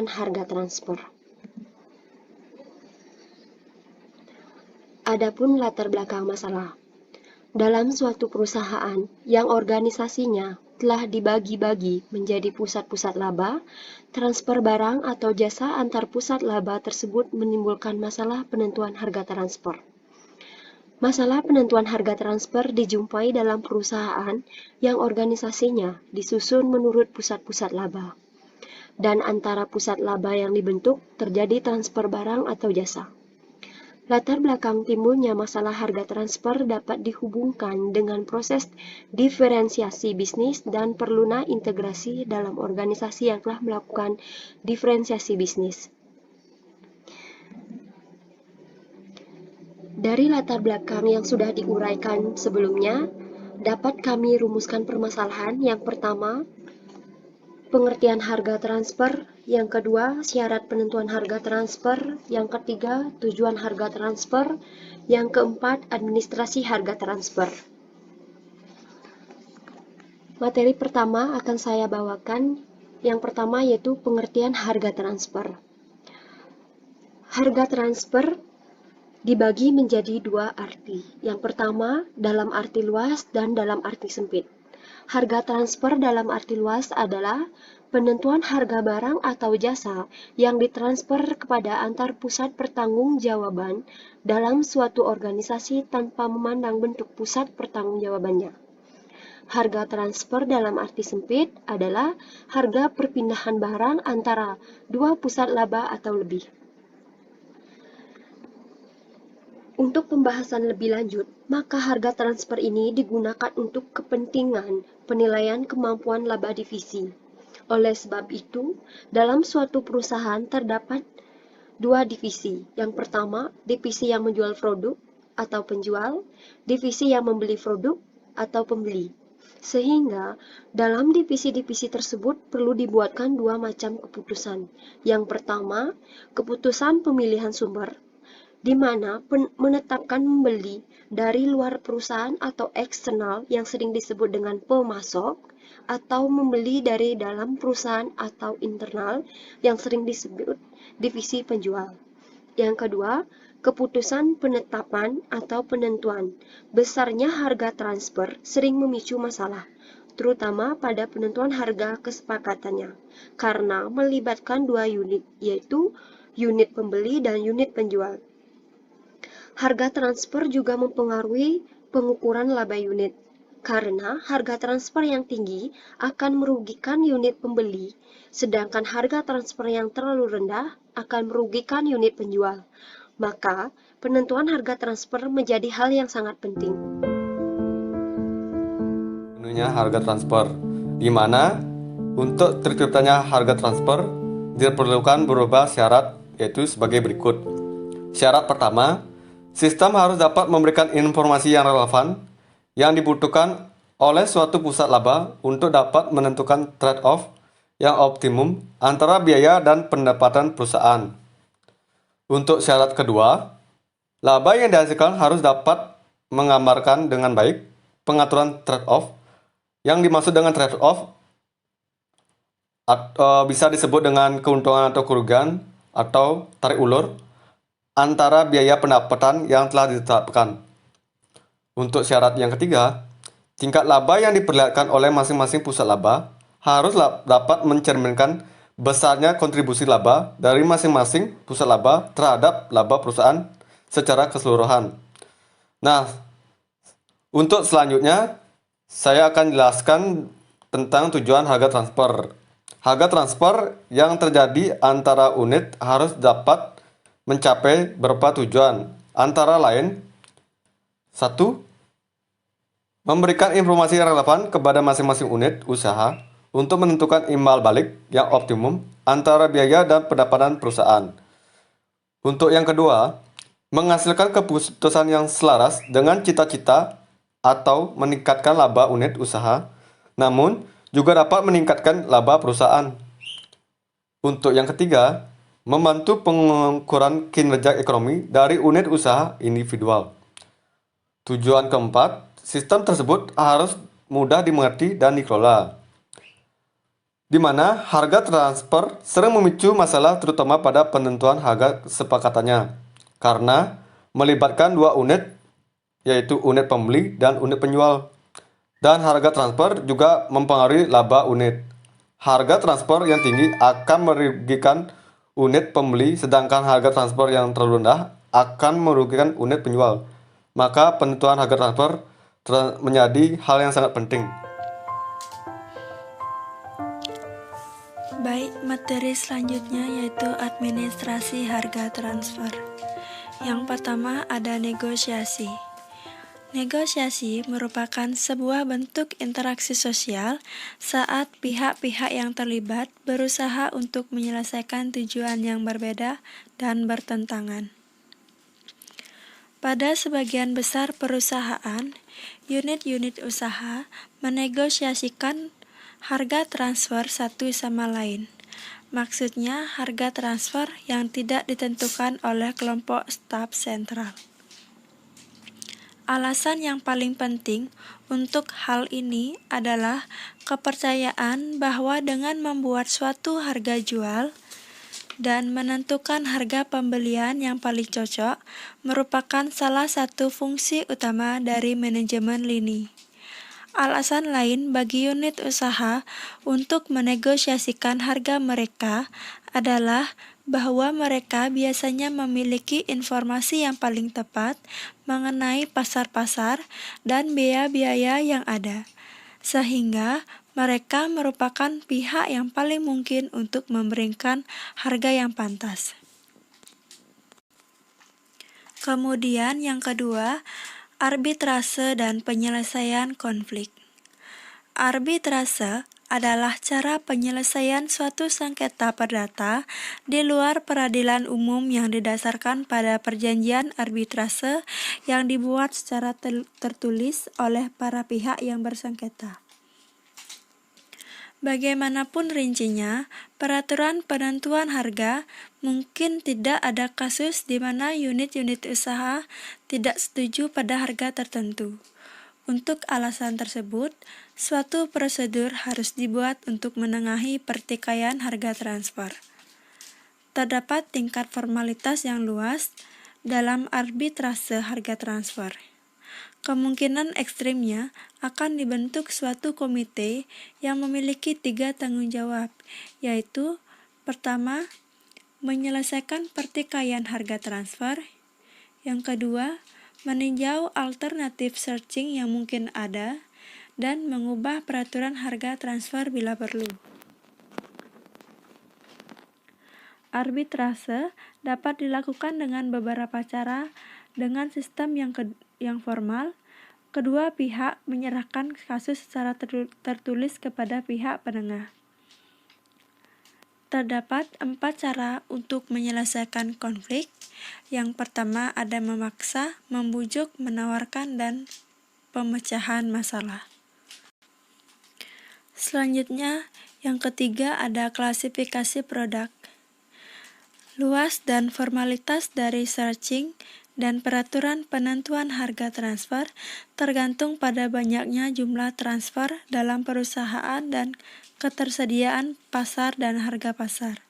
penentuan harga transfer. Adapun latar belakang masalah. Dalam suatu perusahaan yang organisasinya telah dibagi-bagi menjadi pusat-pusat laba, transfer barang atau jasa antar pusat laba tersebut menimbulkan masalah penentuan harga transfer. Masalah penentuan harga transfer dijumpai dalam perusahaan yang organisasinya disusun menurut pusat-pusat laba, dan antara pusat laba yang dibentuk terjadi transfer barang atau jasa. Latar belakang timbulnya masalah harga transfer dapat dihubungkan dengan proses diferensiasi bisnis dan perlunya integrasi dalam organisasi yang telah melakukan diferensiasi bisnis. Dari latar belakang yang sudah diuraikan sebelumnya, dapat kami rumuskan permasalahan. Yang pertama, pengertian harga transfer. Yang kedua, syarat penentuan harga transfer. Yang ketiga, tujuan harga transfer. Yang keempat, administrasi harga transfer. Materi pertama akan saya bawakan. Yang pertama yaitu pengertian harga transfer. Harga transfer dibagi menjadi dua arti. Yang pertama, dalam arti luas dan dalam arti sempit. Harga transfer dalam arti luas adalah penentuan harga barang atau jasa yang ditransfer kepada antar pusat pertanggungjawaban dalam suatu organisasi tanpa memandang bentuk pusat pertanggungjawabannya. Harga transfer dalam arti sempit adalah harga perpindahan barang antara dua pusat laba atau lebih. Untuk pembahasan lebih lanjut, maka harga transfer ini digunakan untuk kepentingan penilaian kemampuan laba divisi. Oleh sebab itu, dalam suatu perusahaan terdapat dua divisi. Yang pertama, divisi yang menjual produk atau penjual, divisi yang membeli produk atau pembeli. Sehingga, dalam divisi-divisi tersebut perlu dibuatkan dua macam keputusan. Yang pertama, keputusan pemilihan sumber, di mana menetapkan membeli dari luar perusahaan atau eksternal yang sering disebut dengan pemasok, atau membeli dari dalam perusahaan atau internal yang sering disebut divisi penjual. Yang kedua, keputusan penetapan atau penentuan. Besarnya harga transfer sering memicu masalah, terutama pada penentuan harga kesepakatannya, karena melibatkan dua unit, yaitu unit pembeli dan unit penjual. Harga transfer juga mempengaruhi pengukuran laba unit, karena harga transfer yang tinggi akan merugikan unit pembeli, sedangkan harga transfer yang terlalu rendah akan merugikan unit penjual. Maka, penentuan harga transfer menjadi hal yang sangat penting. Menunya harga transfer, di mana untuk terciptanya harga transfer diperlukan beberapa syarat, yaitu sebagai berikut. Syarat pertama, sistem harus dapat memberikan informasi yang relevan yang dibutuhkan oleh suatu pusat laba untuk dapat menentukan trade-off yang optimum antara biaya dan pendapatan perusahaan. Untuk syarat kedua, laba yang dihasilkan harus dapat menggambarkan dengan baik pengaturan trade-off. Yang dimaksud dengan trade-off bisa disebut dengan keuntungan atau kerugian atau tarik ulur antara biaya pendapatan yang telah ditetapkan. Untuk syarat yang ketiga, tingkat laba yang diperlihatkan oleh masing-masing pusat laba harus dapat mencerminkan besarnya kontribusi laba dari masing-masing pusat laba terhadap laba perusahaan secara keseluruhan. Nah, untuk selanjutnya, saya akan jelaskan tentang tujuan harga transfer. Harga transfer yang terjadi antara unit harus dapat mencapai beberapa tujuan, antara lain: 1. Memberikan informasi yang relevan kepada masing-masing unit usaha untuk menentukan imbal balik yang optimum antara biaya dan pendapatan perusahaan. Untuk yang kedua, menghasilkan keputusan yang selaras dengan cita-cita atau meningkatkan laba unit usaha, namun juga dapat meningkatkan laba perusahaan. Untuk yang ketiga, membantu pengukuran kinerja ekonomi dari unit usaha individual. Tujuan keempat, sistem tersebut harus mudah dimengerti dan dikelola. di mana harga transfer sering memicu masalah terutama pada penentuan harga kesepakatannya, karena melibatkan dua unit, yaitu unit pembeli dan unit penjual. Dan harga transfer juga mempengaruhi laba unit. Harga transfer yang tinggi akan merugikan unit pembeli, sedangkan harga transfer yang terlalu rendah akan merugikan unit penjual. Maka penentuan harga transfer menjadi hal yang sangat penting. Baik, materi selanjutnya yaitu administrasi harga transfer. Yang pertama ada negosiasi. Negosiasi merupakan sebuah bentuk interaksi sosial saat pihak-pihak yang terlibat berusaha untuk menyelesaikan tujuan yang berbeda dan bertentangan. Pada sebagian besar perusahaan, unit-unit usaha menegosiasikan harga transfer satu sama lain. Maksudnya harga transfer yang tidak ditentukan oleh kelompok staf sentral. Alasan yang paling penting untuk hal ini adalah kepercayaan bahwa dengan membuat suatu harga jual dan menentukan harga pembelian yang paling cocok merupakan salah satu fungsi utama dari manajemen lini. Alasan lain bagi unit usaha untuk menegosiasikan harga mereka adalah bahwa mereka biasanya memiliki informasi yang paling tepat mengenai pasar-pasar dan biaya-biaya yang ada, sehingga mereka merupakan pihak yang paling mungkin untuk memberikan harga yang pantas. Kemudian yang kedua, arbitrase dan penyelesaian konflik. Arbitrase adalah cara penyelesaian suatu sengketa perdata di luar peradilan umum yang didasarkan pada perjanjian arbitrase yang dibuat secara tertulis oleh para pihak yang bersengketa. Bagaimanapun rincinya, peraturan penentuan harga mungkin tidak ada kasus di mana unit-unit usaha tidak setuju pada harga tertentu. Untuk alasan tersebut, suatu prosedur harus dibuat untuk menengahi pertikaian harga transfer. Terdapat tingkat formalitas yang luas dalam arbitrase harga transfer. Kemungkinan ekstrimnya akan dibentuk suatu komite yang memiliki 3 tanggung jawab, yaitu pertama, menyelesaikan pertikaian harga transfer, yang kedua, meninjau alternatif searching yang mungkin ada, dan mengubah peraturan harga transfer bila perlu. Arbitrase dapat dilakukan dengan beberapa cara. Dengan sistem yang formal, kedua pihak menyerahkan kasus secara tertulis kepada pihak penengah. Terdapat 4 cara untuk menyelesaikan konflik. Yang pertama ada memaksa, membujuk, menawarkan, dan pemecahan masalah. Selanjutnya, yang ketiga ada klasifikasi produk. Luas dan formalitas dari searching dan peraturan penentuan harga transfer tergantung pada banyaknya jumlah transfer dalam perusahaan dan ketersediaan pasar dan harga pasar.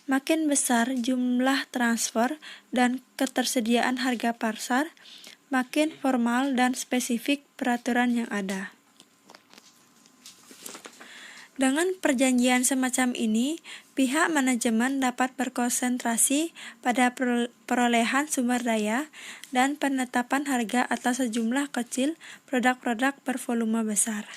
Makin besar jumlah transfer dan ketersediaan harga pasar, makin formal dan spesifik peraturan yang ada. Dengan perjanjian semacam ini, pihak manajemen dapat berkonsentrasi pada perolehan sumber daya dan penetapan harga atas sejumlah kecil produk-produk bervolume besar.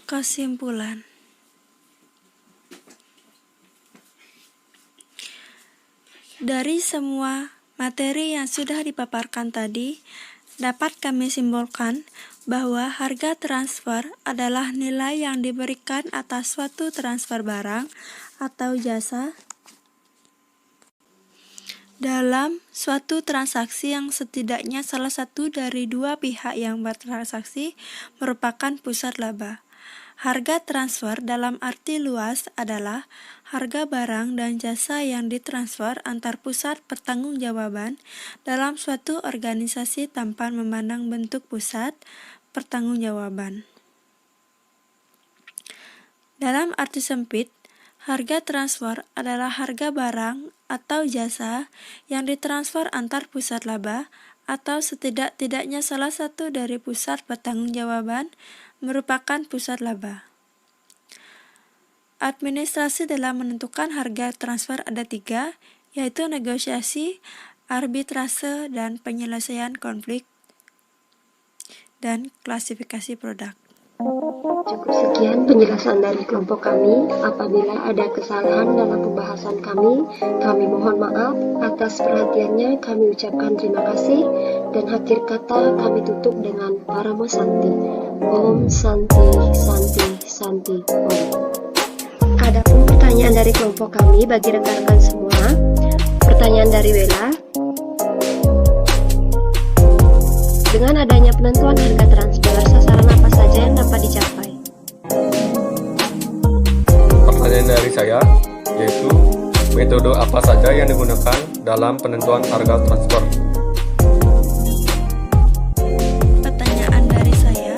Kesimpulan. Dari semua materi yang sudah dipaparkan tadi, dapat kami simpulkan bahwa harga transfer adalah nilai yang diberikan atas suatu transfer barang atau jasa dalam suatu transaksi yang setidaknya salah satu dari dua pihak yang bertransaksi merupakan pusat laba. Harga transfer dalam arti luas adalah harga barang dan jasa yang ditransfer antar pusat pertanggungjawaban dalam suatu organisasi tanpa memandang bentuk pusat pertanggungjawaban. Dalam arti sempit, harga transfer adalah harga barang atau jasa yang ditransfer antar pusat laba atau setidak-tidaknya salah satu dari pusat pertanggungjawaban merupakan pusat laba. Administrasi dalam menentukan harga transfer ada 3, yaitu negosiasi, arbitrase, dan penyelesaian konflik, dan klasifikasi produk. Cukup sekian penjelasan dari kelompok kami. Apabila ada kesalahan dalam pembahasan kami mohon maaf. Atas perhatiannya kami ucapkan terima kasih, dan akhir kata kami tutup dengan Paramo Santi. Om Santi, Santi, Santi, Om. Adapun pertanyaan dari kelompok kami bagi rekan-rekan semua. Pertanyaan dari Wela. Dengan adanya penentuan harga transfer, sasaran apa saja yang dapat dicapai? Pertanyaan dari saya yaitu metode apa saja yang digunakan dalam penentuan harga transfer. Pertanyaan dari saya,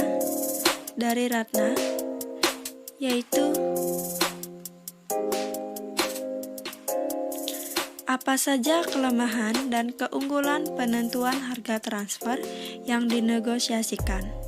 dari Ratna, yaitu apa saja kelemahan dan keunggulan penentuan harga transfer yang dinegosiasikan?